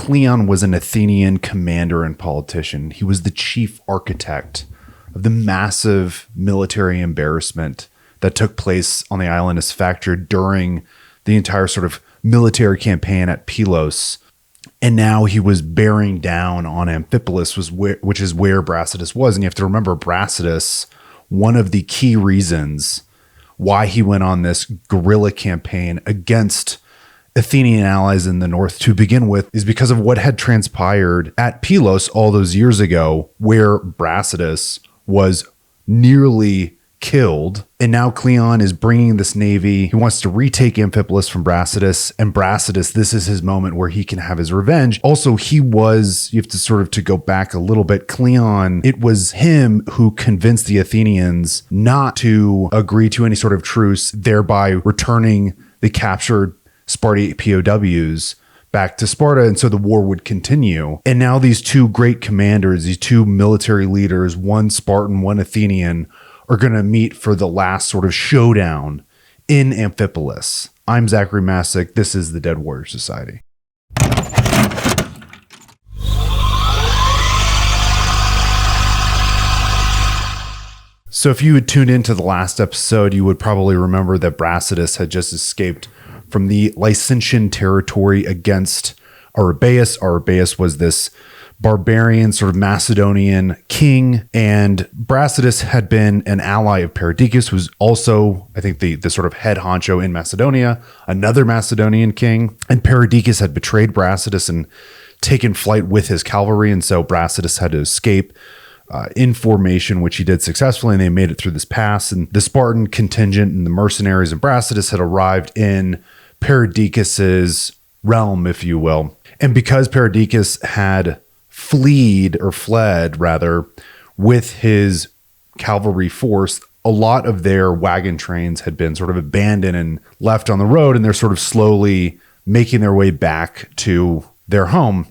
Cleon was an Athenian commander and politician. He was the chief architect of the massive military embarrassment that took place on the island of Sphacter during the entire sort of military campaign at Pylos. And now he was bearing down on Amphipolis, which is where Brasidas was. And you have to remember, Brasidas, one of the key reasons why he went on this guerrilla campaign against Athenian allies in the north to begin with is because of what had transpired at Pylos all those years ago, where Brasidas was nearly killed. And now Cleon is bringing this navy. He wants to retake Amphipolis from Brasidas, and Brasidas, this is his moment where he can have his revenge. Also, you have to sort of to go back a little bit. Cleon, it was him who convinced the Athenians not to agree to any sort of truce, thereby returning the captured Spartan POWs back to Sparta, and so the war would continue. And now these two great commanders, these two military leaders, one Spartan, one Athenian, are going to meet for the last sort of showdown in Amphipolis. I'm Zachary Masick. This is the Dead Warrior Society. So if you had tuned into the last episode, you would probably remember that Brasidas had just escaped from the Lycentian territory against Arrhabaeus. Arrhabaeus was this barbarian sort of Macedonian king, and Brasidas had been an ally of Perdiccas, who's also, I think, the sort of head honcho in Macedonia, another Macedonian king. And Perdiccas had betrayed Brasidas and taken flight with his cavalry, and so Brasidas had to escape in formation, which he did successfully, and they made it through this pass. And the Spartan contingent and the mercenaries of Brasidas had arrived in Perdiccas's realm, if you will. And because Perdiccas had fled with his cavalry force, a lot of their wagon trains had been sort of abandoned and left on the road, and they're sort of slowly making their way back to their home.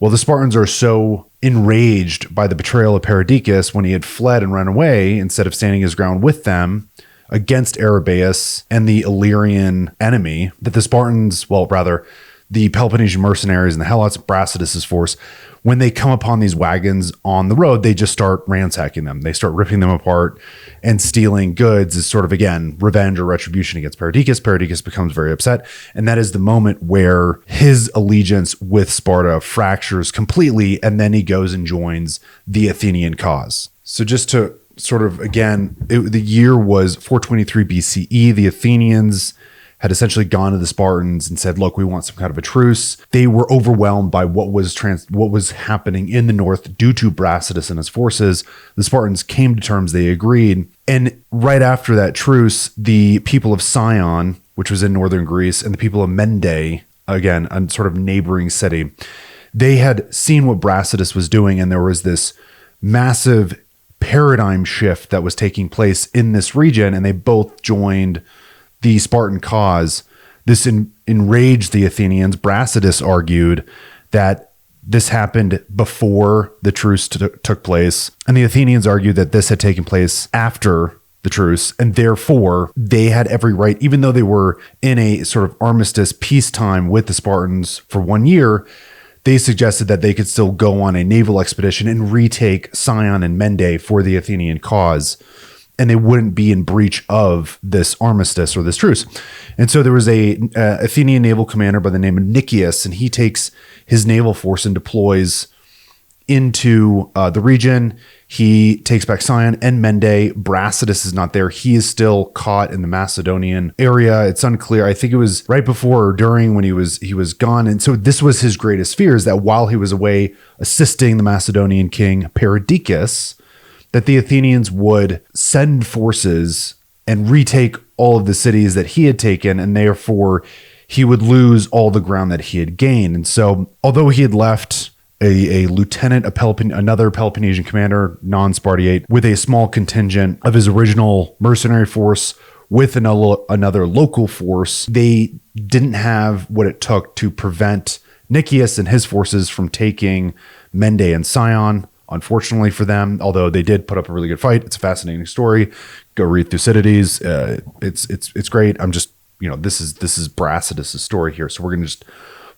Well, the Spartans are so enraged by the betrayal of Perdiccas when he had fled and run away instead of standing his ground with them against Arrhabaeus and the Illyrian enemy, that the Spartans, the Peloponnesian mercenaries and the Helots, Brasidas' force, when they come upon these wagons on the road, they just start ransacking them. They start ripping them apart and stealing goods as sort of, again, revenge or retribution against Perdiccas. Perdiccas becomes very upset. And that is the moment where his allegiance with Sparta fractures completely. And then he goes and joins the Athenian cause. So just to sort of, again, the year was 423 BCE. The Athenians had essentially gone to the Spartans and said, look, we want some kind of a truce. They were overwhelmed by what was happening in the north due to Brasidas and his forces. The Spartans came to terms, they agreed. And right after that truce, the people of Sion, which was in northern Greece, and the people of Mende, again, a sort of neighboring city, they had seen what Brasidas was doing, and there was this massive paradigm shift that was taking place in this region, and they both joined the Spartan cause. This enraged the Athenians. Brasidas argued that this happened before the truce took place, and the Athenians argued that this had taken place after the truce, and therefore they had every right, even though they were in a sort of armistice peacetime with the Spartans for 1 year, they suggested that they could still go on a naval expedition and retake Sion and Mende for the Athenian cause, and they wouldn't be in breach of this armistice or this truce. And so there was a Athenian naval commander by the name of Nicias, and he takes his naval force and deploys into the region. He takes back Sion and Mende. Brasidas is not there. He is still caught in the Macedonian area. It's unclear. I think it was right before or during when he was gone. And so this was his greatest fear, is that while he was away assisting the Macedonian king Perdiccas, that the Athenians would send forces and retake all of the cities that he had taken, and therefore he would lose all the ground that he had gained. And so although he had left a lieutenant, another Peloponnesian commander, non-Spartiate, with a small contingent of his original mercenary force with another local force, they didn't have what it took to prevent Nicias and his forces from taking Mende and Sion. Unfortunately for them, although they did put up a really good fight. It's a fascinating story. Go read Thucydides. It's great. I'm just, this is Brasidas' story here. So we're going to just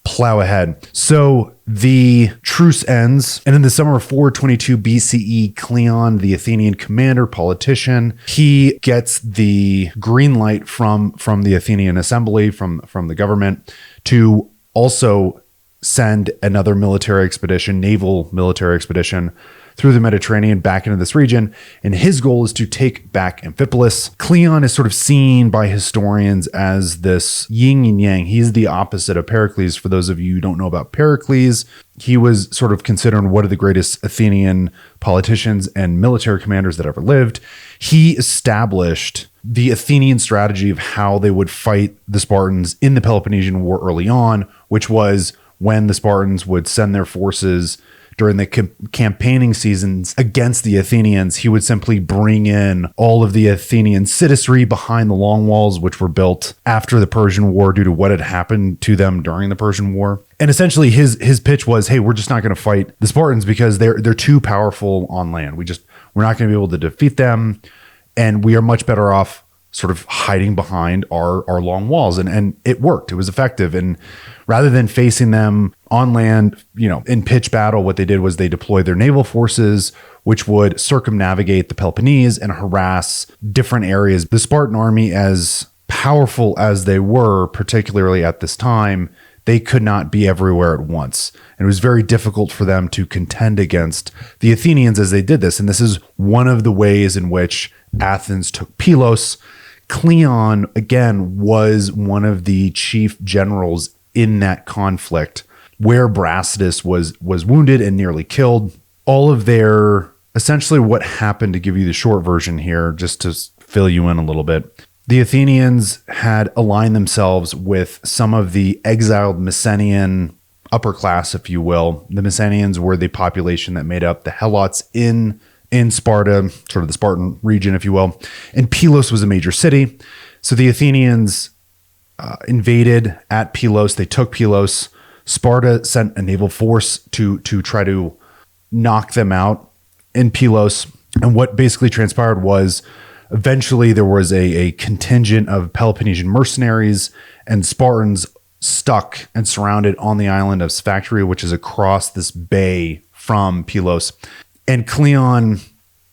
plow ahead. So the truce ends, and in the summer of 422 BCE, Cleon, the Athenian commander, politician, he gets the green light from the Athenian assembly, from the government, to also send another military expedition, naval military expedition, through the Mediterranean back into this region. And his goal is to take back Amphipolis. Cleon is sort of seen by historians as this yin and yang. He's the opposite of Pericles. For those of you who don't know about Pericles, he was sort of considered one of the greatest Athenian politicians and military commanders that ever lived. He established the Athenian strategy of how they would fight the Spartans in the Peloponnesian War early on, which was when the Spartans would send their forces during the campaigning seasons against the Athenians, he would simply bring in all of the Athenian citizenry behind the long walls, which were built after the Persian War due to what had happened to them during the Persian War. And essentially his pitch was, hey, we're just not going to fight the Spartans because they're too powerful on land. We're not going to be able to defeat them. And we are much better off sort of hiding behind our long walls. And it worked. It was effective. And rather than facing them on land, in pitched battle, what they did was they deployed their naval forces, which would circumnavigate the Peloponnese and harass different areas. The Spartan army, as powerful as they were, particularly at this time, they could not be everywhere at once. And it was very difficult for them to contend against the Athenians as they did this. And this is one of the ways in which Athens took Pylos. Cleon, again, was one of the chief generals in that conflict where Brasidas was wounded and nearly killed. All of their, essentially what happened, to give you the short version here, just to fill you in a little bit, the Athenians had aligned themselves with some of the exiled Messenian upper class, if you will. The Messenians were the population that made up the Helots in Sparta, sort of the Spartan region, if you will. And Pylos was a major city. So the Athenians invaded at Pylos. They took Pylos. Sparta sent a naval force to try to knock them out in Pylos. And what basically transpired was eventually there was a contingent of Peloponnesian mercenaries and Spartans stuck and surrounded on the island of Treachery, which is across this bay from Pylos. And Cleon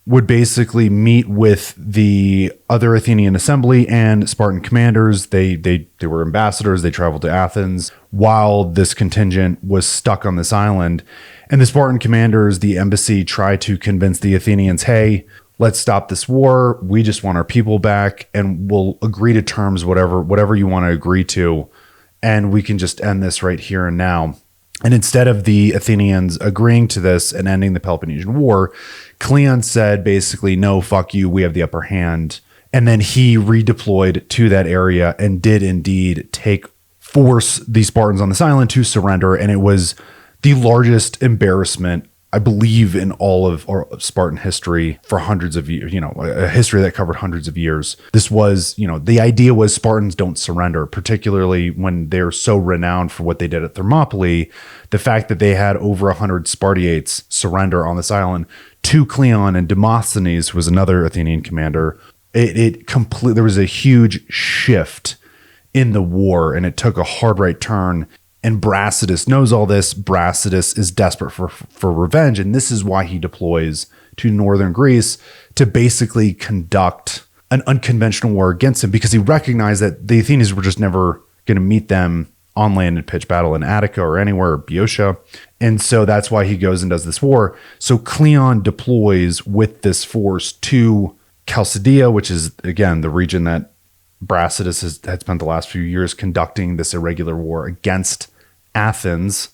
would basically meet with the other Athenian assembly and Spartan commanders. They were ambassadors. They traveled to Athens while this contingent was stuck on this island. And the Spartan commanders, the embassy, tried to convince the Athenians, hey, let's stop this war. We just want our people back, and we'll agree to terms, whatever you want to agree to, and we can just end this right here and now. And instead of the Athenians agreeing to this and ending the Peloponnesian War, Cleon said basically, no, fuck you, we have the upper hand. And then he redeployed to that area and did indeed force the Spartans on this island to surrender. And it was the largest embarrassment, I believe, in all of Spartan history for hundreds of years, a history that covered hundreds of years. This was, the idea was Spartans don't surrender, particularly when they're so renowned for what they did at Thermopylae. The fact that they had over 100 Spartiates surrender on this island to Cleon, and Demosthenes, who was another Athenian commander, there was a huge shift in the war, and it took a hard right turn. And Brasidas knows all this. Brasidas is desperate for revenge. And this is why he deploys to northern Greece to basically conduct an unconventional war against him, because he recognized that the Athenians were just never going to meet them on land in pitched battle in Attica or anywhere, or Boeotia. And so that's why he goes and does this war. So Cleon deploys with this force to Chalcedea, which is, again, the region that Brasidas had spent the last few years conducting this irregular war against Athens.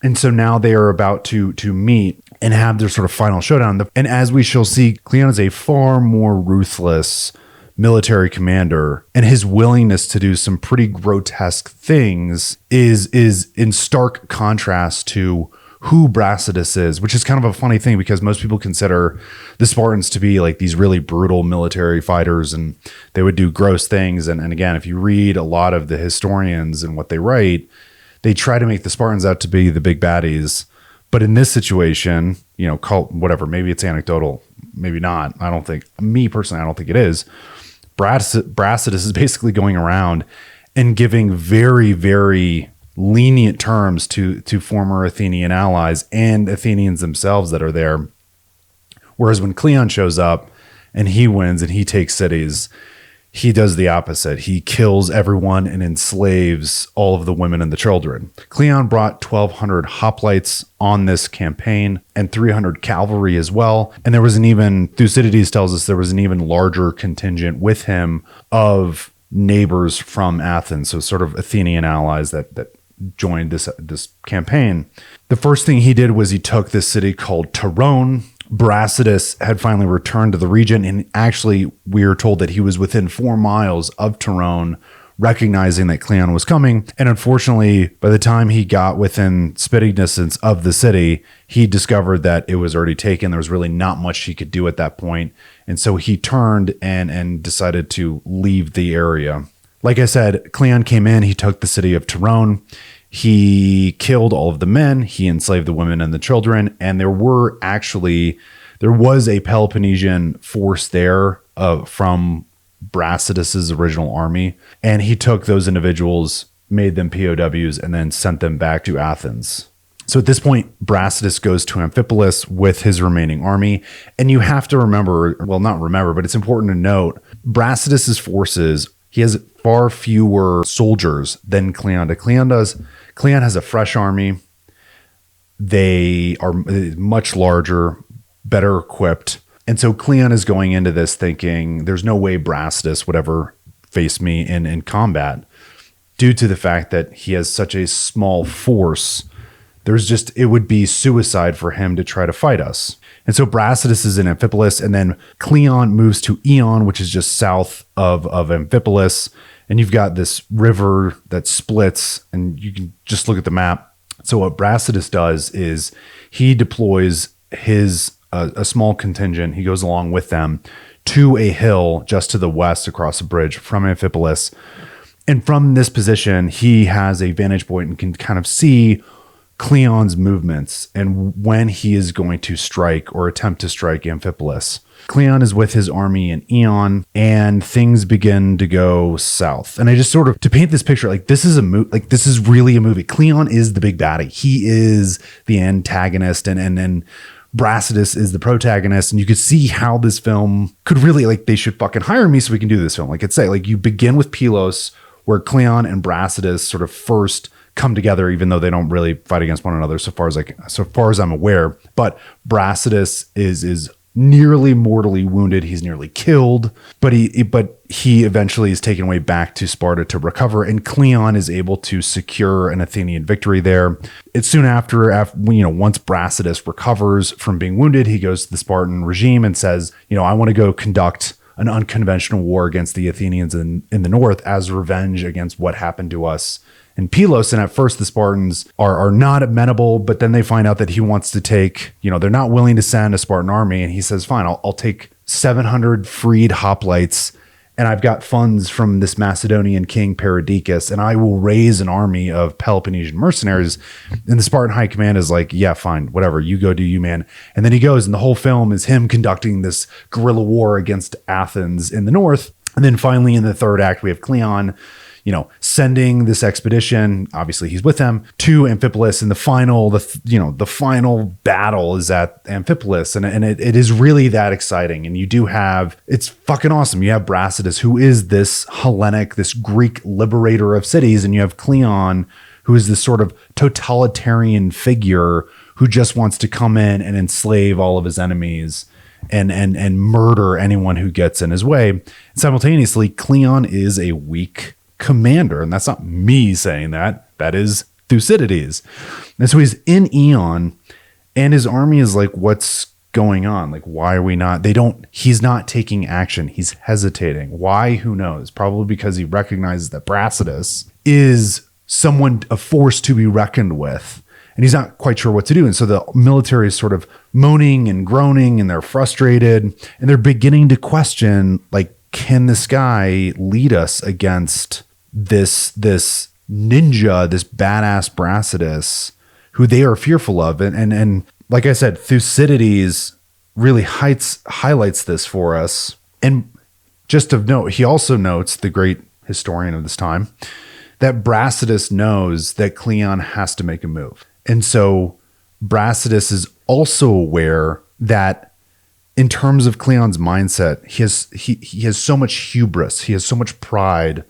And so now they are about to meet and have their sort of final showdown. And as we shall see, Cleon is a far more ruthless military commander, and his willingness to do some pretty grotesque things is in stark contrast to who Brasidas is, which is kind of a funny thing because most people consider the Spartans to be like these really brutal military fighters, and they would do gross things. And again, if you read a lot of the historians and what they write, they try to make the Spartans out to be the big baddies. But in this situation, call whatever, maybe it's anecdotal, maybe not. I don't think it is. Brasidas is basically going around and giving very, very lenient terms to former Athenian allies and Athenians themselves that are there. Whereas when Cleon shows up and he wins and he takes cities, he does the opposite. He kills everyone and enslaves all of the women and the children. Cleon brought 1,200 hoplites on this campaign and 300 cavalry as well. And there was Thucydides tells us there was an even larger contingent with him of neighbors from Athens, so sort of Athenian allies that joined this campaign. The first thing he did was he took this city called Torone. Brasidas had finally returned to the region, and actually we are told that he was within 4 miles of Torone, recognizing that Cleon was coming. And unfortunately, by the time he got within spitting distance of the city, he discovered that it was already taken. There was really not much he could do at that point. And so he turned and decided to leave the area. Like I said, Cleon came in, he took the city of Torone. He killed all of the men, he enslaved the women and the children, and there was a Peloponnesian force there from Brasidas's original army, and he took those individuals, made them POWs, and then sent them back to Athens. So at this point, Brasidas goes to Amphipolis with his remaining army, and you have to remember, well, not remember, but it's important to note, Brasidas's forces, he has far fewer soldiers than Cleon does. Cleon has a fresh army. They are much larger, better equipped. And so Cleon is going into this thinking there's no way Brasidas would ever face me in combat due to the fact that he has such a small force. It would be suicide for him to try to fight us. And so Brasidas is in Amphipolis, and then Cleon moves to Eion, which is just south of Amphipolis. And you've got this river that splits, and you can just look at the map. So what Brasidas does is he deploys a small contingent. He goes along with them to a hill just to the west across a bridge from Amphipolis. And from this position, he has a vantage point and can kind of see Cleon's movements and when he is going to strike or attempt to strike Amphipolis. Cleon is with his army in Eion, and things begin to go south. And I just sort of, to paint this picture, like this is really a movie. Cleon is the big baddie. He is the antagonist, and Brasidas is the protagonist. And you could see how this film could really, like, they should fucking hire me so we can do this film. Like I'd say, like, you begin with Pylos, where Cleon and Brasidas sort of first come together, even though they don't really fight against one another so far as I'm aware. But Brasidas is nearly mortally wounded. He's nearly killed, but he eventually is taken away back to Sparta to recover, and Cleon is able to secure an Athenian victory there. It's soon after once Brasidas recovers from being wounded, he goes to the Spartan regime and says, I want to go conduct an unconventional war against the Athenians in the north as revenge against what happened to us in Pylos. And at first the Spartans are not amenable, but then they find out that he wants to take, they're not willing to send a Spartan army. And he says, fine, I'll take 700 freed hoplites, and I've got funds from this Macedonian king Perdiccas, and I will raise an army of Peloponnesian mercenaries. And the Spartan high command is like, yeah, fine, whatever, you go do you, man. And then he goes, and the whole film is him conducting this guerrilla war against Athens in the north. And then finally in the third act, we have Cleon, sending this expedition, obviously he's with them, to Amphipolis, and the final battle is at Amphipolis, and it is really that exciting. And it's fucking awesome. You have Brasidas, who is this Hellenic, this Greek liberator of cities, and you have Cleon, who is this sort of totalitarian figure who just wants to come in and enslave all of his enemies and murder anyone who gets in his way. Simultaneously, Cleon is a weak commander, and that's not me saying that is Thucydides. And so he's in Eion, and his army is like, what's going on? Like, why are we not, he's not taking action. He's hesitating. Why? Who knows? Probably because he recognizes that Brasidas is a force to be reckoned with, and he's not quite sure what to do. And so the military is sort of moaning and groaning, and they're frustrated, and they're beginning to question, like, can this guy lead us against this ninja, this badass Brasidas, who they are fearful of? And like I said, Thucydides really highlights this for us. And just of note, he also notes, the great historian of this time, that Brasidas knows that Cleon has to make a move. And so Brasidas is also aware that in terms of Cleon's mindset, he has so much hubris, he has so much pride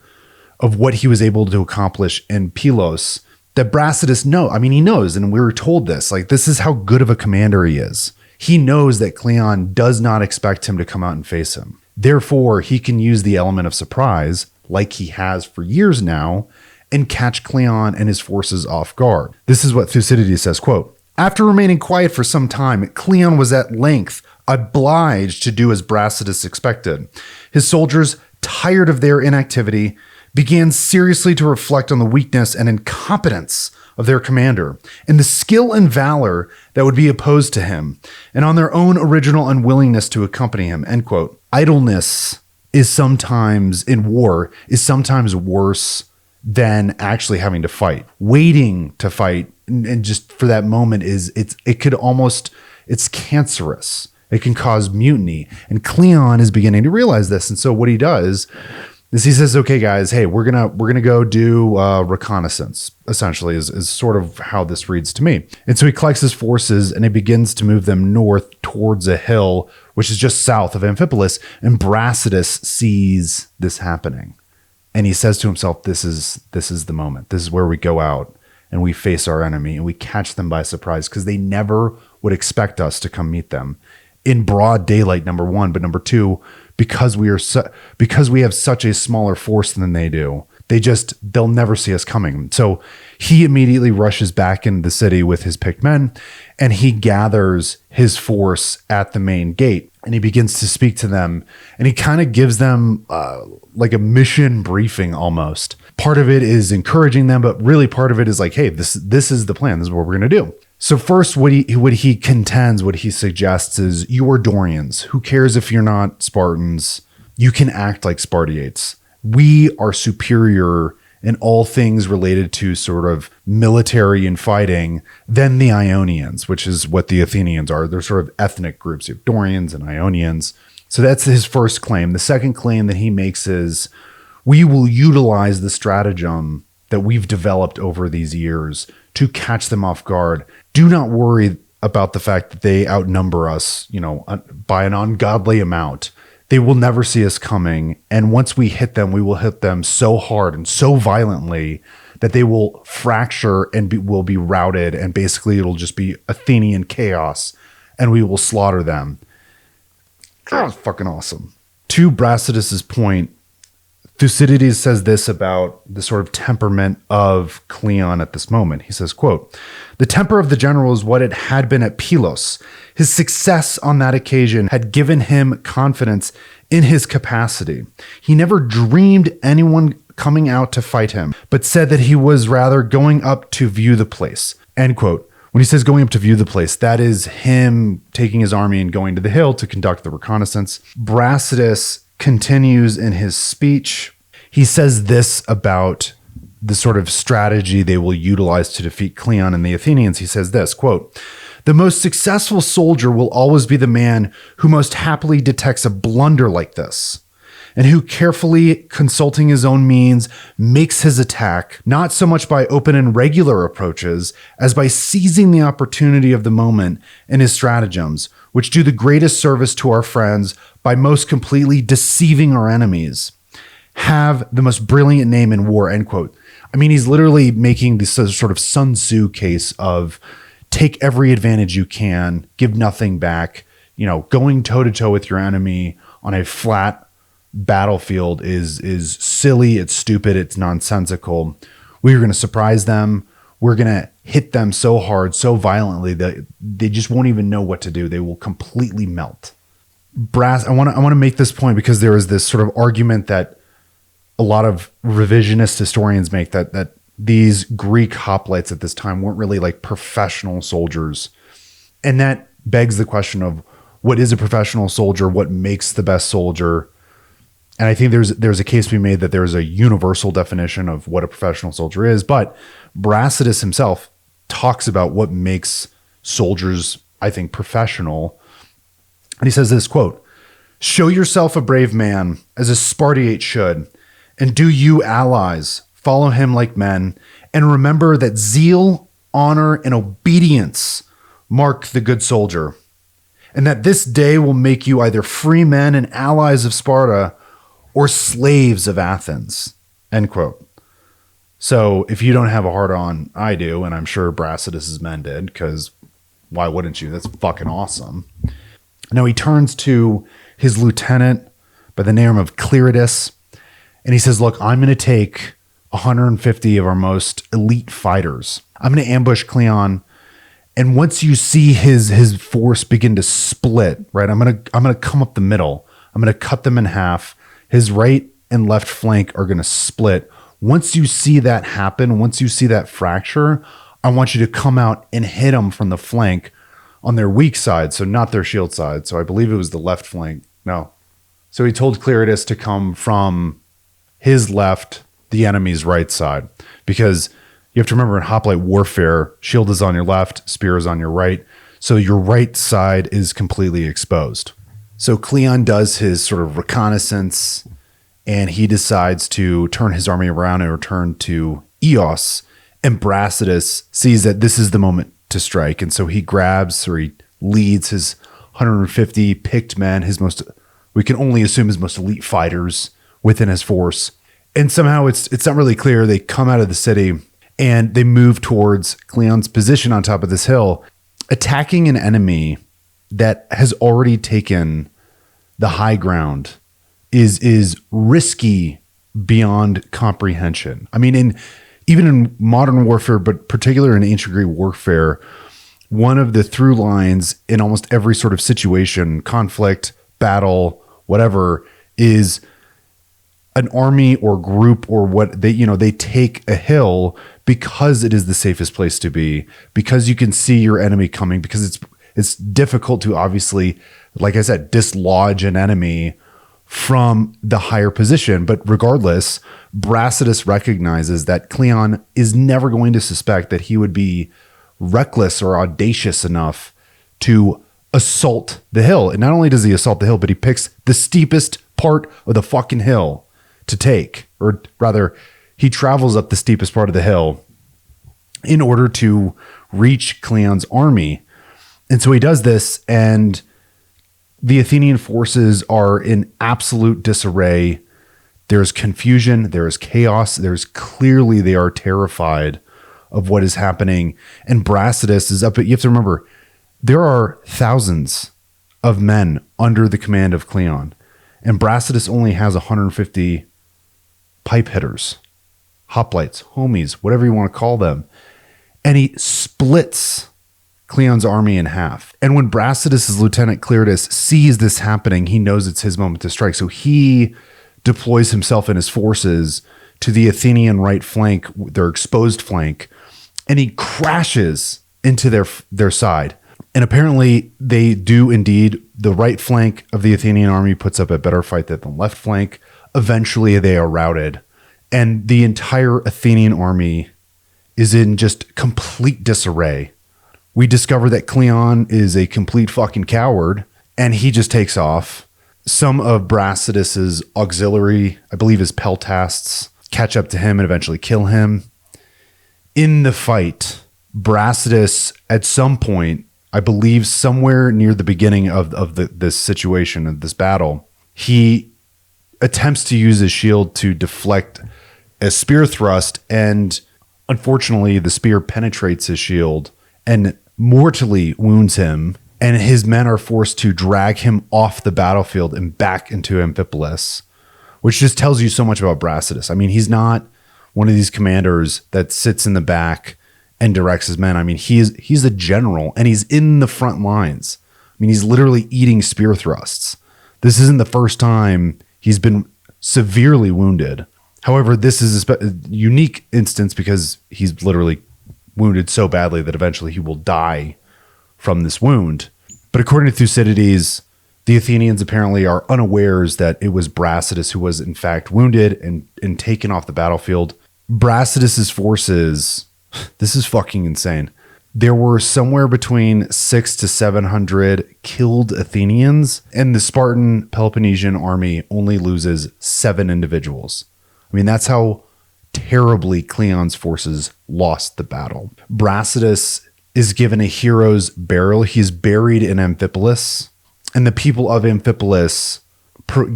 of what he was able to accomplish in Pylos that Brasidas he knows, and we were told this, like, this is how good of a commander he is. He knows that Cleon does not expect him to come out and face him. Therefore, he can use the element of surprise, like he has for years now, and catch Cleon and his forces off guard. This is what Thucydides says, quote, "After remaining quiet for some time, Cleon was at length obliged to do as Brasidas expected. His soldiers, tired of their inactivity, began seriously to reflect on the weakness and incompetence of their commander, and the skill and valor that would be opposed to him, and on their own original unwillingness to accompany him." End quote. Idleness is sometimes worse than actually having to fight. Waiting to fight and just for that moment it's cancerous. It can cause mutiny. And Cleon is beginning to realize this. And so what he does is he says, okay, guys, hey, we're gonna go do reconnaissance, essentially, is sort of how this reads to me. And so he collects his forces and he begins to move them north towards a hill, which is just south of Amphipolis. And Brasidas sees this happening. And he says to himself, this is the moment. This is where we go out and we face our enemy and we catch them by surprise, because they never would expect us to come meet them in broad daylight, number one, but number two, because we have such a smaller force than they do, they'll never see us coming. So he immediately rushes back into the city with his picked men, and he gathers his force at the main gate, and he begins to speak to them, and he kind of gives them like a mission briefing almost. Part of it is encouraging them, but really part of it is like, hey, this is the plan. This is what we're going to do. So first, what he suggests is, you are Dorians. Who cares if you're not Spartans? You can act like Spartiates. We are superior in all things related to sort of military and fighting than the Ionians, which is what the Athenians are. They're sort of ethnic groups. You have Dorians and Ionians. So that's his first claim. The second claim that he makes is, we will utilize the stratagem that we've developed over these years to catch them off guard. Do not worry about the fact that they outnumber us, by an ungodly amount. They will never see us coming. And once we hit them, we will hit them so hard and so violently that they will fracture and will be routed. And basically it'll just be Athenian chaos and we will slaughter them. That was fucking awesome. To Brasidas' point, Thucydides says this about the sort of temperament of Cleon at this moment. He says, quote, "The temper of the general is what it had been at Pylos. His success on that occasion had given him confidence in his capacity. He never dreamed anyone coming out to fight him, but said that he was rather going up to view the place." End quote. When he says going up to view the place, that is him taking his army and going to the hill to conduct the reconnaissance. Brasidas continues in his speech. He says this about the sort of strategy they will utilize to defeat Cleon and the Athenians. He says this, quote, "The most successful soldier will always be the man who most happily detects a blunder like this, and who, carefully consulting his own means, makes his attack, not so much by open and regular approaches as by seizing the opportunity of the moment in his stratagems, which do the greatest service to our friends by most completely deceiving our enemies, have the most brilliant name in war." End quote. I mean, he's literally making this sort of Sun Tzu case of take every advantage you can, give nothing back. Going toe to toe with your enemy on a flat battlefield is silly, it's stupid, it's nonsensical. We're going to surprise them. We're going to hit them so hard, so violently that they just won't even know what to do. They will completely melt. I want to make this point because there is this sort of argument that a lot of revisionist historians make that these Greek hoplites at this time weren't really like professional soldiers. And that begs the question of what is a professional soldier? What makes the best soldier? And I think there's a case to be made that there's a universal definition of what a professional soldier is, but Brasidas himself talks about what makes soldiers, I think, professional. And he says this, quote, "Show yourself a brave man as a Spartiate should, and do you allies Follow him like men, and remember that zeal, honor, and obedience mark the good soldier, and that this day will make you either free men and allies of Sparta or slaves of Athens." End quote. So if you don't have a heart on, I do, and I'm sure Brasidas' men did, because why wouldn't you? That's fucking awesome. Now he turns to his lieutenant by the name of Clearidas, and he says, "Look, I'm going to take 150 of our most elite fighters. I'm going to ambush Cleon, and once you see his force begin to split, right? I'm going to come up the middle. I'm going to cut them in half. His right and left flank are going to split. Once you see that happen, once you see that fracture, I want you to come out and hit them from the flank on their weak side, so not their shield side." So I believe it was the left flank. No. So he told Clearidas to come from his left, the enemy's right side, because you have to remember in hoplite warfare, shield is on your left, spear is on your right. So your right side is completely exposed. So Cleon does his sort of reconnaissance, and he decides to turn his army around and return to Eos. And Brasidas sees that this is the moment to strike. And so he leads his 150 picked men, we can only assume his most elite fighters within his force. And somehow it's not really clear. They come out of the city and they move towards Cleon's position on top of this hill, attacking an enemy that has already taken the high ground is risky beyond comprehension. I mean, even in modern warfare, but particularly in ancient Greek warfare, one of the through lines in almost every sort of situation, conflict, battle, whatever, is an army or group or what they take a hill because it is the safest place to be, because you can see your enemy coming, because it's difficult to obviously, like I said, dislodge an enemy from the higher position. But regardless, Brasidas recognizes that Cleon is never going to suspect that he would be reckless or audacious enough to assault the hill. And not only does he assault the hill, but he picks the steepest part of the fucking hill to take, or rather, he travels up the steepest part of the hill in order to reach Cleon's army. And so he does this, and the Athenian forces are in absolute disarray. There's confusion, there's chaos, clearly they are terrified of what is happening. And Brasidas is up. You have to remember, there are thousands of men under the command of Cleon, and Brasidas only has 150 pipe hitters, hoplites, homies, whatever you want to call them. And he splits Cleon's army in half. And when Brasidas' lieutenant Clearidas sees this happening, he knows it's his moment to strike. So he deploys himself and his forces to the Athenian right flank, their exposed flank, and he crashes into their side. And apparently they do indeed. The right flank of the Athenian army puts up a better fight than the left flank. Eventually they are routed, and the entire Athenian army is in just complete disarray. We discover that Cleon is a complete fucking coward, and he just takes off. Some of Brasidas' auxiliary, I believe his peltasts, catch up to him and eventually kill him. In the fight, Brasidas, at some point, I believe somewhere near the beginning of this situation, of this battle, he attempts to use his shield to deflect a spear thrust, and unfortunately the spear penetrates his shield and mortally wounds him, and his men are forced to drag him off the battlefield and back into Amphipolis, which just tells you so much about Brasidas. I mean, he's not one of these commanders that sits in the back and directs his men. I mean, he's a general, and he's in the front lines. I mean, he's literally eating spear thrusts. This isn't the first time he's been severely wounded. However, this is a unique instance because he's literally wounded so badly that eventually he will die from this wound. But according to Thucydides, the Athenians apparently are unawares that it was Brasidas who was in fact wounded and taken off the battlefield. Brasidas' forces, this is fucking insane. There were somewhere between 600 to 700 killed Athenians, and the Spartan Peloponnesian army only loses 7 individuals. I mean, that's how terribly Cleon's forces lost the battle. Brasidas is given a hero's burial. He's buried in Amphipolis, and the people of Amphipolis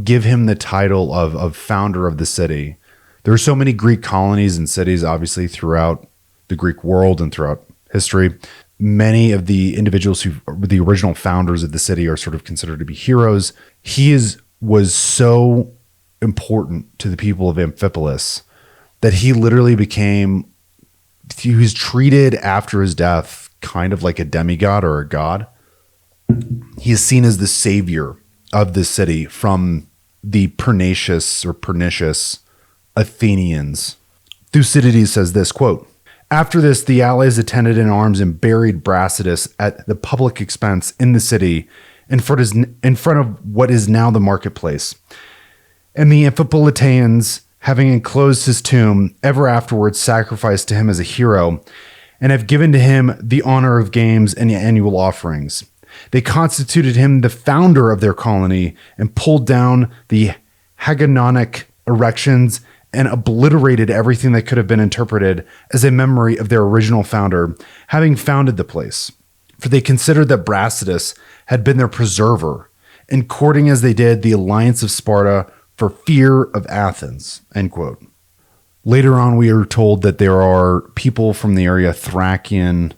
give him the title of founder of the city. There are so many Greek colonies and cities, obviously, throughout the Greek world and throughout history. Many of the individuals who were the original founders of the city are sort of considered to be heroes. Was so important to the people of Amphipolis that he was treated after his death kind of like a demigod or a god. He is seen as the savior of the city from the pernicious Athenians. Thucydides says this, quote, "After this, the allies attended in arms and buried Brasidas at the public expense in the city in front of what is now the marketplace. And the Amphipolitans, having enclosed his tomb, ever afterwards sacrificed to him as a hero, and have given to him the honor of games and annual offerings. They constituted him the founder of their colony and pulled down the hagionic erections and obliterated everything that could have been interpreted as a memory of their original founder, having founded the place. For they considered that Brasidas had been their preserver, and courting as they did the alliance of Sparta for fear of Athens," end quote. Later on, we are told that there are people from the area, Thracian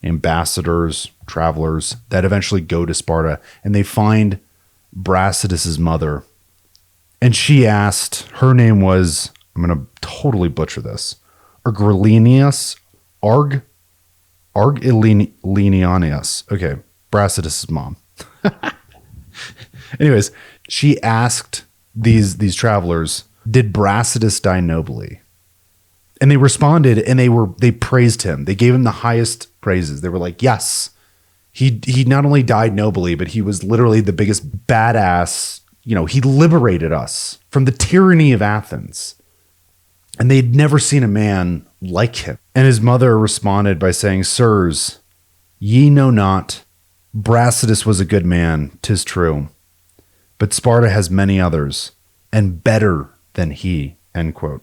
ambassadors, travelers, that eventually go to Sparta, and they find Brasidas' mother. And she asked, her name was, I'm going to totally butcher this, Argilenius, Argilenius. Okay, Brasidas' mom. Anyways, she asked these travelers, "Did Brasidas die nobly?" And they responded, and they praised him. They gave him the highest praises. They were like, "Yes, he not only died nobly, but he was literally the biggest badass. You know, he liberated us from the tyranny of Athens." And they'd never seen a man like him. And his mother responded by saying, "Sirs, ye know not, Brasidas was a good man, 'tis true. But Sparta has many others, and better than he," end quote.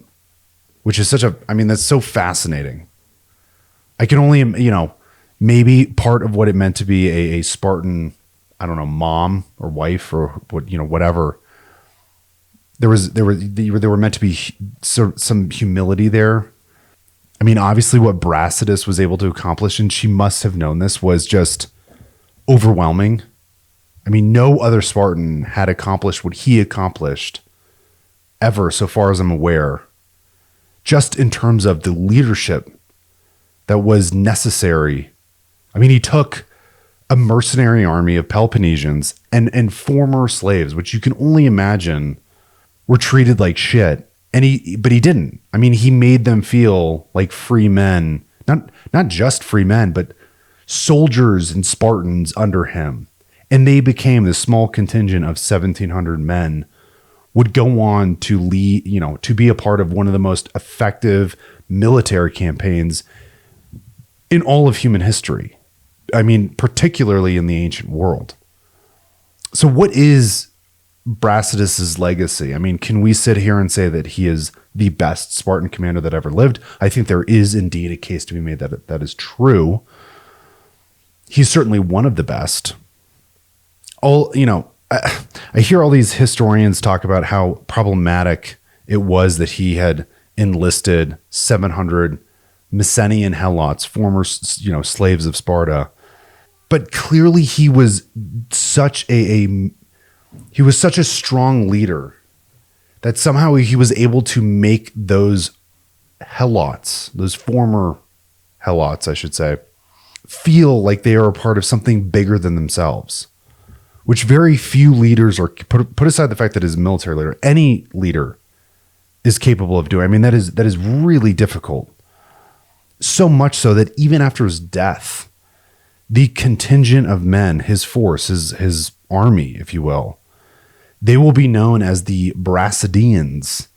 Which is that's so fascinating. I can only, maybe part of what it meant to be a Spartan, I don't know, mom or wife or whatever. There were meant to be some humility there. I mean, obviously what Brasidas was able to accomplish, and she must have known this, was just overwhelming. I mean, no other Spartan had accomplished what he accomplished ever, so far as I'm aware, just in terms of the leadership that was necessary. I mean, he took a mercenary army of Peloponnesians and former slaves, which you can only imagine were treated like shit. But he didn't. I mean, he made them feel like free men, not just free men, but soldiers and Spartans under him. And they became the small contingent of 1,700 men would go on to lead, to be a part of one of the most effective military campaigns in all of human history. I mean, particularly in the ancient world. So what is Brasidas' legacy? I mean, can we sit here and say that he is the best Spartan commander that ever lived? I think there is indeed a case to be made that is true. He's certainly one of the best. I hear all these historians talk about how problematic it was that he had enlisted 700 Messenian helots, former, slaves of Sparta. But clearly he was such a strong leader that somehow he was able to make those helots, those former helots, I should say, feel like they are a part of something bigger than themselves, which very few leaders are. Put aside the fact that as a military leader, any leader is capable of doing. I mean, that is really difficult. So much so that even after his death, the contingent of men, his force, his army, if you will, they will be known as the Brasidians,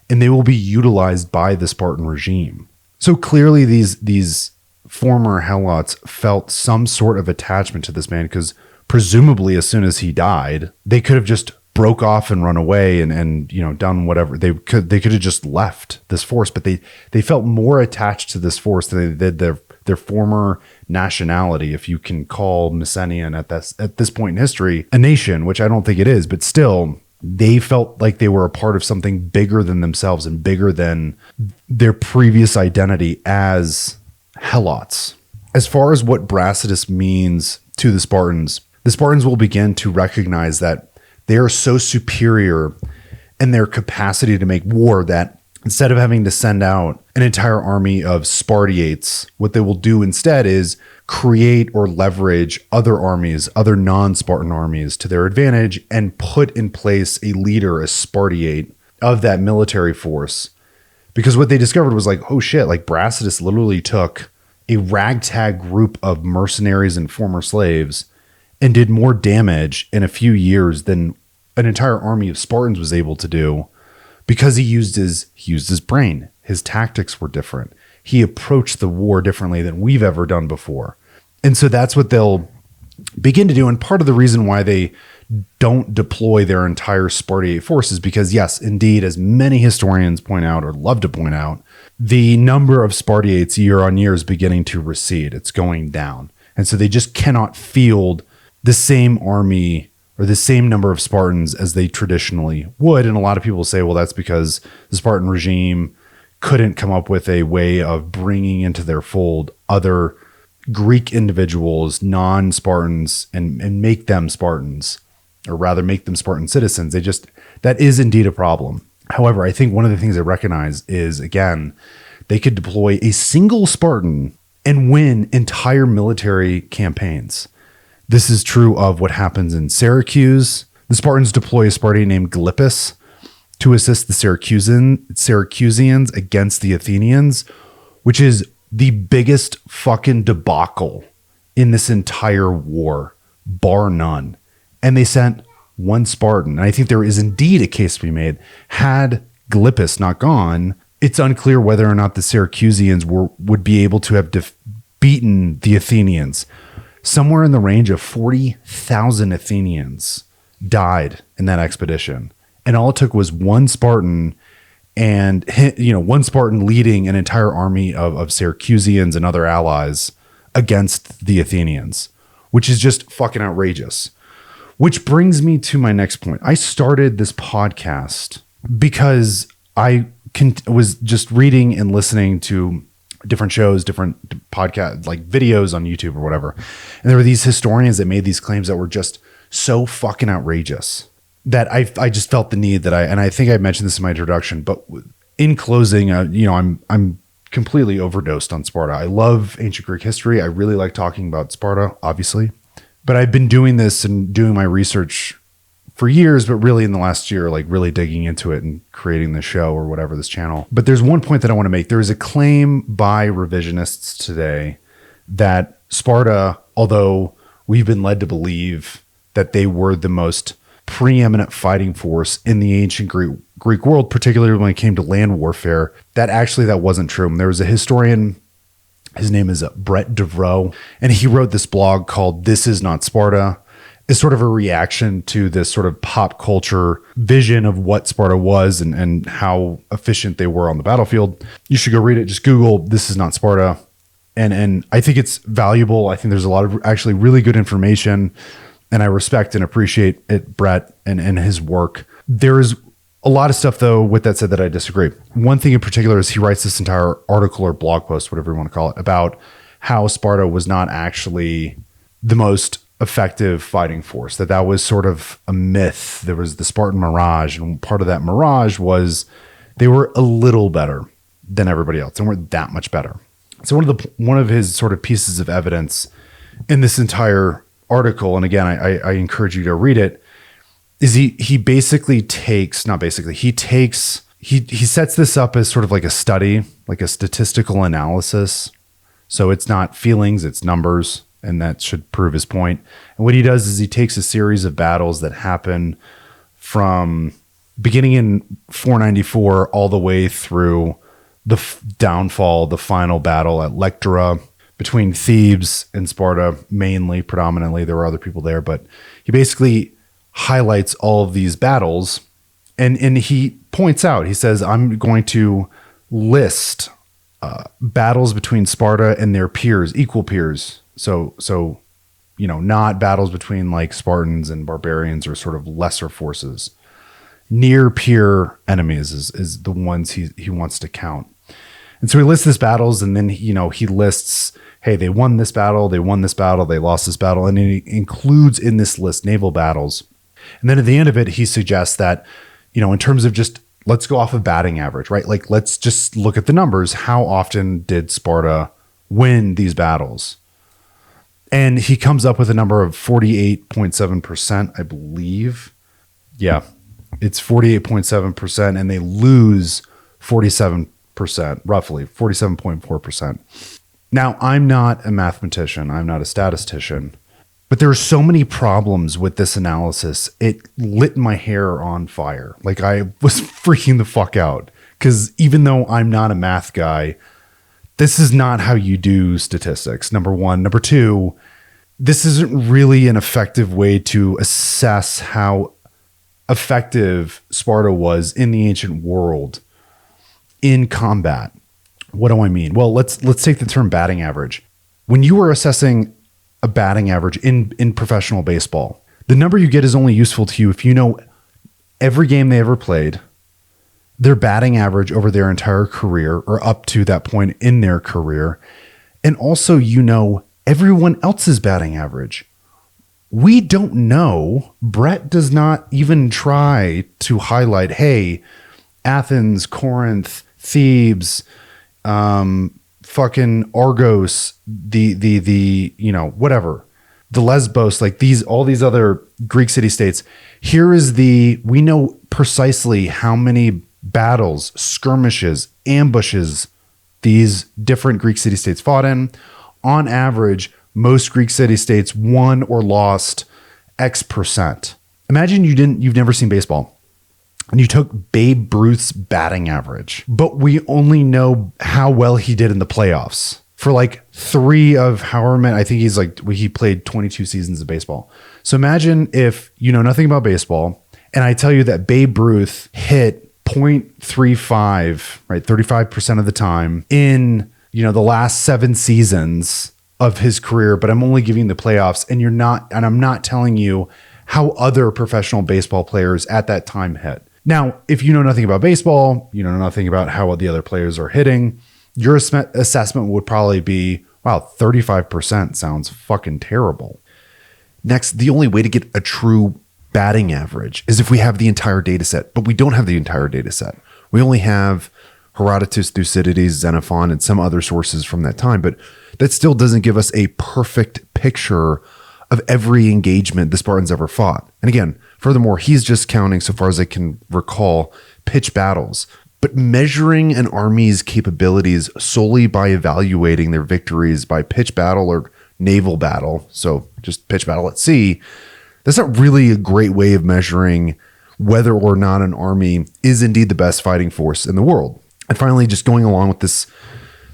and they will be utilized by the Spartan regime. So clearly these former helots felt some sort of attachment to this man, because presumably as soon as he died, they could have just broke off and run away and done whatever they could have just left this force, but they felt more attached to this force than they did their former nationality, if you can call Mycenaean at this point in history a nation, which I don't think it is, but still they felt like they were a part of something bigger than themselves and bigger than their previous identity as helots. As far as what Brasidas means to the Spartans will begin to recognize that they are so superior in their capacity to make war that instead of having to send out an entire army of Spartiates, what they will do instead is create or leverage other armies, other non-Spartan armies to their advantage, and put in place a leader, a Spartiate of that military force. Because what they discovered was like, oh shit, like Brasidas literally took a ragtag group of mercenaries and former slaves and did more damage in a few years than an entire army of Spartans was able to do, because he used his brain. His tactics were different. He approached the war differently than we've ever done before. And so that's what they'll begin to do. And part of the reason why they don't deploy their entire Spartiate force is because, yes, indeed, as many historians point out or love to point out, the number of Spartiates year on year is beginning to recede. It's going down. And so they just cannot field the same army or the same number of Spartans as they traditionally would. And a lot of people say, well, that's because the Spartan regime couldn't come up with a way of bringing into their fold other Greek individuals, non-Spartans, and make them Spartans, or rather make them Spartan citizens. That is indeed a problem. However, I think one of the things I recognize is, again, they could deploy a single Spartan and win entire military campaigns. This is true of what happens in Syracuse. The Spartans deploy a Spartan named Gylippus to assist the Syracusans against the Athenians, which is the biggest fucking debacle in this entire war, bar none. And they sent one Spartan. And I think there is indeed a case to be made. Had Gylippus not gone, it's unclear whether or not the Syracusans would be able to have beaten the Athenians. Somewhere in the range of 40,000 Athenians died in that expedition. And all it took was one Spartan, and one Spartan leading an entire army of Syracusans and other allies against the Athenians, which is just fucking outrageous. Which brings me to my next point. I started this podcast because I was just reading and listening to different shows, different podcasts, like videos on YouTube or whatever. And there were these historians that made these claims that were just so fucking outrageous that I just felt the need that I think I mentioned this in my introduction, but in closing, I'm completely overdosed on Sparta. I love ancient Greek history. I really like talking about Sparta, obviously, but I've been doing this and doing my research for years, but really in the last year, like really digging into it and creating the show or whatever, this channel. But there's one point that I want to make. There is a claim by revisionists today that Sparta, although we've been led to believe that they were the most preeminent fighting force in the ancient Greek world, particularly when it came to land warfare, that wasn't true. And there was a historian, his name is Brett Devereaux, and he wrote this blog called This Is Not Sparta. Is sort of a reaction to this sort of pop culture vision of what Sparta was and how efficient they were on the battlefield. You should go read it. Just Google This Is Not Sparta. And I think it's valuable. I think there's a lot of actually really good information, and I respect and appreciate it, Brett, and his work. There is a lot of stuff, though, with that said, that I disagree. One thing in particular is he writes this entire article or blog post, whatever you want to call it, about how Sparta was not actually the most effective fighting force, that was sort of a myth. There was the Spartan mirage, and part of that mirage was they were a little better than everybody else and weren't that much better. So one of his sort of pieces of evidence in this entire article, and again, I encourage you to read it, is he sets this up as sort of like a study, like a statistical analysis. So it's not feelings, it's numbers. And that should prove his point. And what he does is he takes a series of battles that happen from beginning in 494 all the way through the downfall, the final battle at Lectura between Thebes and Sparta, predominantly. There were other people there, but he basically highlights all of these battles. And he points out, he says, I'm going to list battles between Sparta and their peers, equal peers. So, not battles between like Spartans and barbarians or sort of lesser forces. Near peer enemies is the ones he wants to count. And so he lists these battles, and then, he lists, hey, they won this battle, they lost this battle, and he includes in this list naval battles. And then at the end of it, he suggests that, in terms of just, let's go off of batting average, right? Like, let's just look at the numbers. How often did Sparta win these battles? And he comes up with a number of 48.7%, I believe. Yeah, it's 48.7%, and they lose 47%, roughly 47.4%. Now, I'm not a mathematician. I'm not a statistician. But there are so many problems with this analysis. It lit my hair on fire. Like, I was freaking the fuck out. Because even though I'm not a math guy, this is not how you do statistics, number one. Number two, this isn't really an effective way to assess how effective Sparta was in the ancient world in combat. What do I mean? Well, let's take the term batting average. When you are assessing a batting average in professional baseball, the number you get is only useful to you if you know every game they ever played, their batting average over their entire career or up to that point in their career, and also everyone else's batting average. We don't know. Brett does not even try to highlight, hey, Athens, Corinth, Thebes, fucking Argos, the whatever, the Lesbos, like all these other Greek city states. We know precisely how many battles, skirmishes, ambushes these different Greek city states fought in. On average, most Greek city states won or lost X percent. Imagine you've never seen baseball and you took Babe Ruth's batting average, but we only know how well he did in the playoffs for like 3 of however many. I think he played 22 seasons of baseball. So imagine if you know nothing about baseball and I tell you that Babe Ruth hit .35, right, 35% of the time in the last 7 seasons of his career, but I'm only giving the playoffs, and I'm not telling you how other professional baseball players at that time hit. Now, if you know nothing about baseball, you know nothing about how the other players are hitting, your assessment would probably be, wow, 35% sounds fucking terrible. Next, the only way to get a true batting average is if we have the entire data set, but we don't have the entire data set. We only have Herodotus, Thucydides, Xenophon, and some other sources from that time, but that still doesn't give us a perfect picture of every engagement the Spartans ever fought. And again, furthermore, he's just counting, so far as I can recall, pitched battles. But measuring an army's capabilities solely by evaluating their victories by pitched battle or naval battle, so just pitched battle at sea, that's not really a great way of measuring whether or not an army is indeed the best fighting force in the world. And finally, just going along with this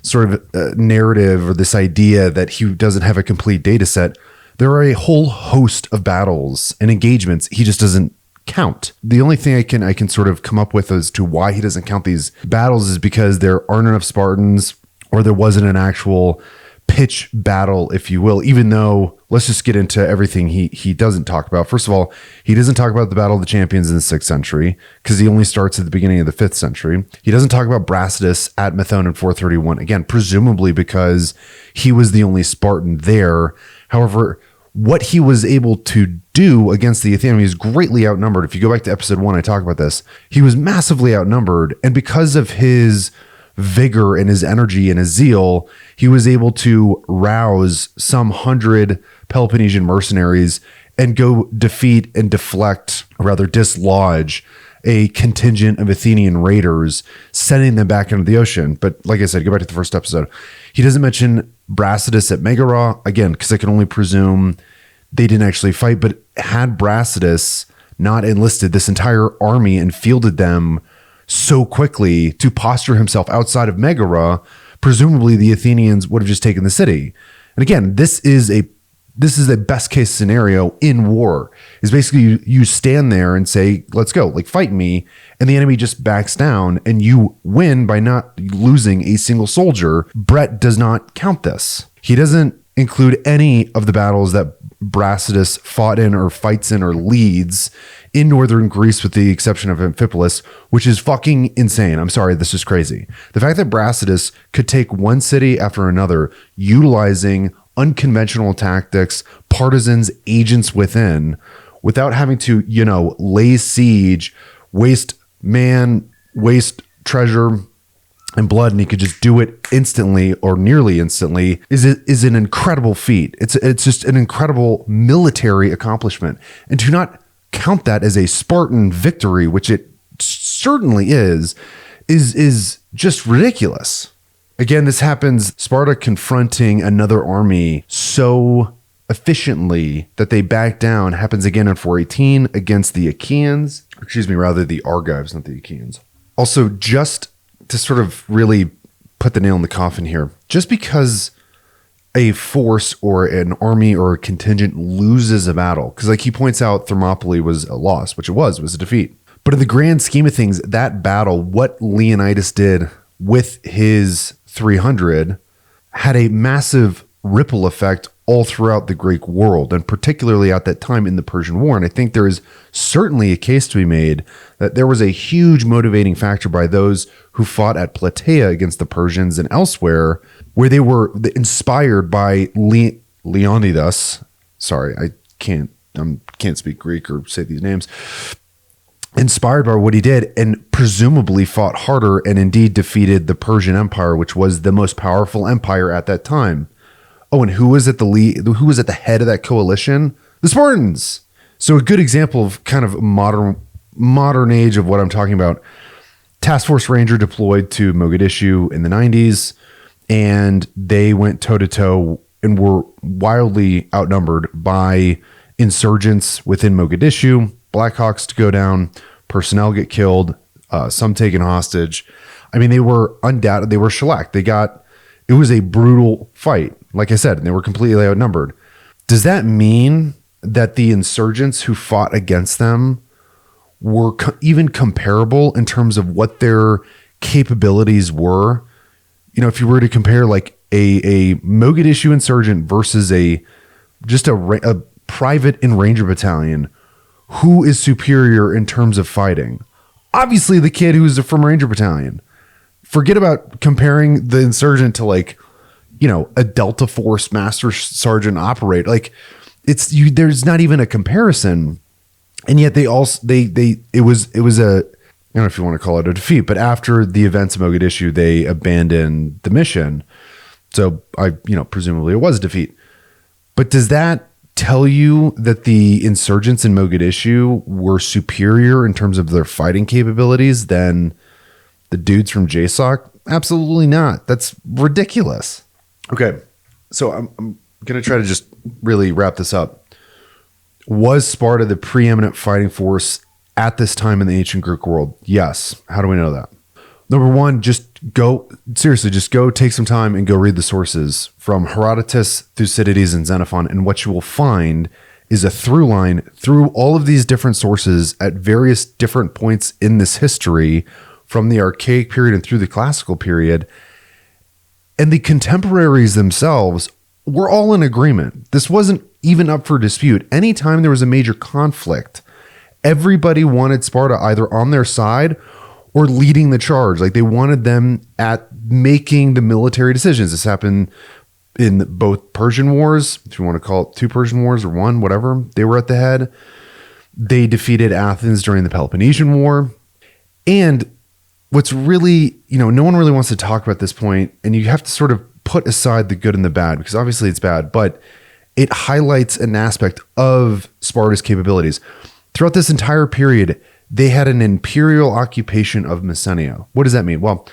sort of narrative or this idea that he doesn't have a complete data set, there are a whole host of battles and engagements he just doesn't count. The only thing I can sort of come up with as to why he doesn't count these battles is because there aren't enough Spartans, or there wasn't an actual pitch battle, if you will, even though, let's just get into everything he doesn't talk about. First of all, he doesn't talk about the Battle of the Champions in the 6th century because he only starts at the beginning of the 5th century. He doesn't talk about Brasidas at Methone in 431, again, presumably because he was the only Spartan there. However, what he was able to do against the Athenians, he was greatly outnumbered. If you go back to episode 1, I talk about this. He was massively outnumbered, and because of his vigor and his energy and his zeal, he was able to rouse some 100 Peloponnesian mercenaries and go defeat and dislodge a contingent of Athenian raiders, sending them back into the ocean. But like I said, go back to the first episode. He doesn't mention Brasidas at Megara, again, because I can only presume they didn't actually fight, but had Brasidas not enlisted this entire army and fielded them so quickly to posture himself outside of Megara, presumably the Athenians would have just taken the city. And again, this is a this is the best case scenario in war, is basically you stand there and say, let's go, like fight me. And the enemy just backs down and you win by not losing a single soldier. Brett does not count this. He doesn't include any of the battles that Brasidas fought in or fights in or leads in northern Greece, with the exception of Amphipolis, which is fucking insane. I'm sorry, this is crazy. The fact that Brasidas could take one city after another, utilizing unconventional tactics, partisans, agents within, without having to, lay siege, waste man, waste treasure and blood, and he could just do it instantly or nearly instantly, is an incredible feat. It's just an incredible military accomplishment. And to not count that as a Spartan victory, which it certainly is just ridiculous. Again, this happens, Sparta confronting another army so efficiently that they back down, happens again in 418 against the Achaeans, the Argives, not the Achaeans. Also, just to sort of really put the nail in the coffin here, just because a force or an army or a contingent loses a battle, because like he points out, Thermopylae was a loss, which it was a defeat. But in the grand scheme of things, that battle, what Leonidas did with his 300 had a massive ripple effect all throughout the Greek world, and particularly at that time in the Persian War. And I think there is certainly a case to be made that there was a huge motivating factor by those who fought at Plataea against the Persians and elsewhere, where they were inspired by Leonidas. Sorry, I can't speak Greek or say these names. Inspired by what he did, and presumably fought harder and indeed defeated the Persian Empire, which was the most powerful empire at that time. Oh, and who was at the head of that coalition? The Spartans. So a good example of kind of modern age of what I'm talking about. Task Force Ranger deployed to Mogadishu in the 90s, and they went toe-to-toe and were wildly outnumbered by insurgents within Mogadishu. Blackhawks to go down, personnel get killed, some taken hostage. I mean, they were undoubted. They were shellacked. It was a brutal fight, like I said, and they were completely outnumbered. Does that mean that the insurgents who fought against them were even comparable in terms of what their capabilities were? If you were to compare like a Mogadishu insurgent versus a private in Ranger battalion, who is superior in terms of fighting? Obviously the kid who's from Ranger battalion. Forget about comparing the insurgent to a Delta Force Master Sergeant operator. Like there's not even a comparison. And yet it was a, I don't know if you want to call it a defeat, but after the events of Mogadishu, they abandoned the mission. So presumably it was a defeat. But does that tell you that the insurgents in Mogadishu were superior in terms of their fighting capabilities than the dudes from JSOC? Absolutely not. That's ridiculous. Okay, so I'm going to try to just really wrap this up. Was Sparta the preeminent fighting force at this time in the ancient Greek world? Yes. How do we know that? Number one, just go take some time and go read the sources from Herodotus, Thucydides, and Xenophon. And what you will find is a through line through all of these different sources at various different points in this history, from the archaic period and through the classical period. And the contemporaries themselves were all in agreement. This wasn't even up for dispute. Anytime there was a major conflict, everybody wanted Sparta either on their side or leading the charge. Like they wanted them at making the military decisions. This happened in both Persian wars, if you want to call it two Persian wars or one, whatever. They were at the head. They defeated Athens during the Peloponnesian War. And what's really, no one really wants to talk about this point, and you have to sort of put aside the good and the bad, because obviously it's bad, but it highlights an aspect of Sparta's capabilities. Throughout this entire period, they had an imperial occupation of Messenia. What does that mean? Well,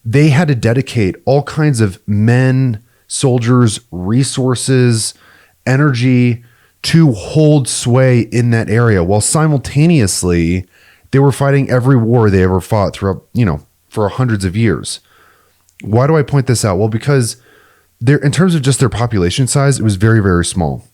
they had to dedicate all kinds of men, soldiers, resources, energy to hold sway in that area, while simultaneously they were fighting every war they ever fought throughout, for hundreds of years. Why do I point this out? Well, because in terms of just their population size, it was very, very small.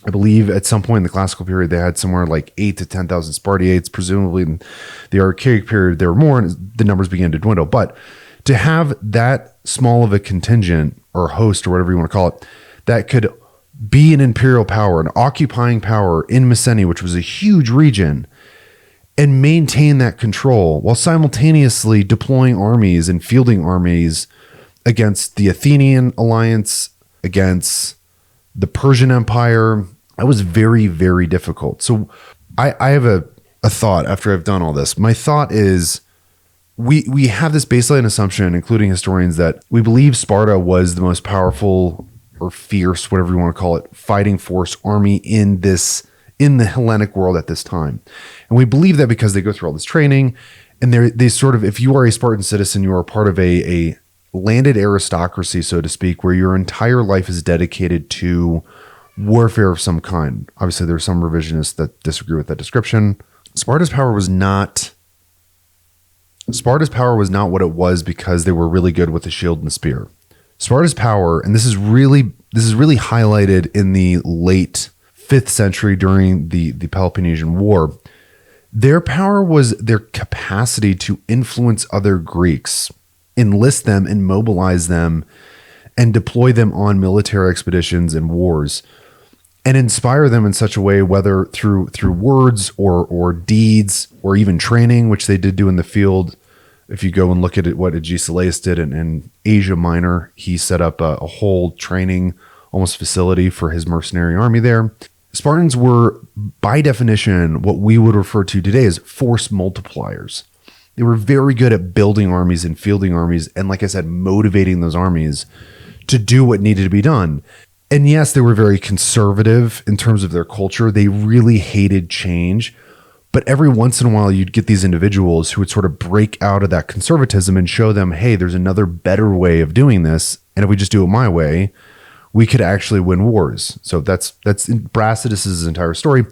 I believe at some point in the classical period, they had somewhere like 8 to 10,000 Spartiates. Presumably in the archaic period, there were more, and the numbers began to dwindle. But to have that small of a contingent or host or whatever you want to call it, that could be an imperial power, an occupying power in Mycenae, which was a huge region, and maintain that control while simultaneously deploying armies and fielding armies against the Athenian alliance, against the Persian Empire, that was very, very difficult. So I have a thought after I've done all this. My thought is we have this baseline assumption, including historians, that we believe Sparta was the most powerful or fierce, whatever you want to call it, fighting force army in the Hellenic world at this time. And we believe that because they go through all this training, and they sort of, if you are a Spartan citizen, you are part of a landed aristocracy, so to speak, where your entire life is dedicated to warfare of some kind. Obviously, there are some revisionists that disagree with that description. Sparta's power was not what it was because they were really good with the shield and the spear. Sparta's power, and this is really highlighted in the late 5th century during the Peloponnesian War, their power was their capacity to influence other Greeks, enlist them and mobilize them and deploy them on military expeditions and wars, and inspire them in such a way, whether through words or deeds or even training, which they did do in the field. If you go and look at what Agesilaus did in Asia Minor, he set up a whole training, almost facility for his mercenary army there. Spartans were, by definition, what we would refer to today as force multipliers. They were very good at building armies and fielding armies, and like I said, motivating those armies to do what needed to be done. And yes, they were very conservative in terms of their culture. They really hated change. But every once in a while, you'd get these individuals who would sort of break out of that conservatism and show them, hey, there's another better way of doing this. And if we just do it my way, we could actually win wars. So that's Brasidas' entire story.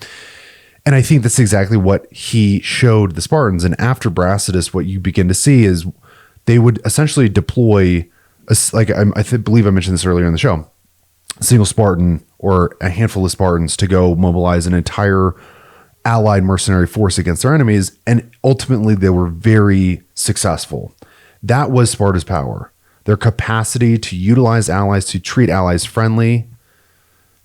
And I think that's exactly what he showed the Spartans. And after Brasidas, what you begin to see is they would essentially deploy, believe I mentioned this earlier in the show, a single Spartan or a handful of Spartans to go mobilize an entire allied mercenary force against their enemies. And ultimately, they were very successful. That was Sparta's power. Their capacity to utilize allies, to treat allies friendly,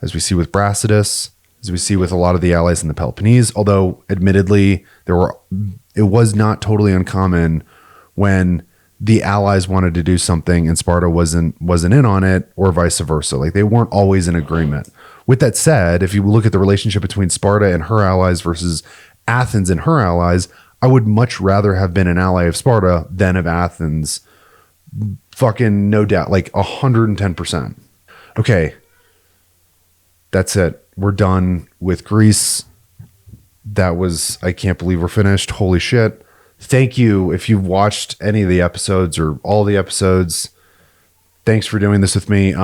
as we see with Brasidas, as we see with a lot of the allies in the Peloponnese, although admittedly, it was not totally uncommon when the allies wanted to do something and Sparta wasn't in on it, or vice versa. Like, they weren't always in agreement. With that said, if you look at the relationship between Sparta and her allies versus Athens and her allies, I would much rather have been an ally of Sparta than of Athens. Fucking no doubt, like 110%. Okay, that's it. We're done with Greece. I can't believe we're finished. Holy shit. Thank you if you've watched any of the episodes or all the episodes. Thanks for doing this with me.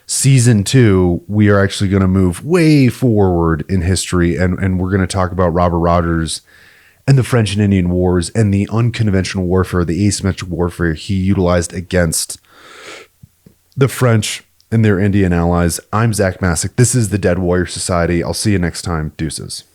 Season 2, we are actually going to move way forward in history, and we're going to talk about Robert Rogers and the French and Indian Wars and the unconventional warfare, the asymmetric warfare he utilized against the French and their Indian allies. I'm Zach Masick. This is the Dead Warrior Society. I'll see you next time. Deuces.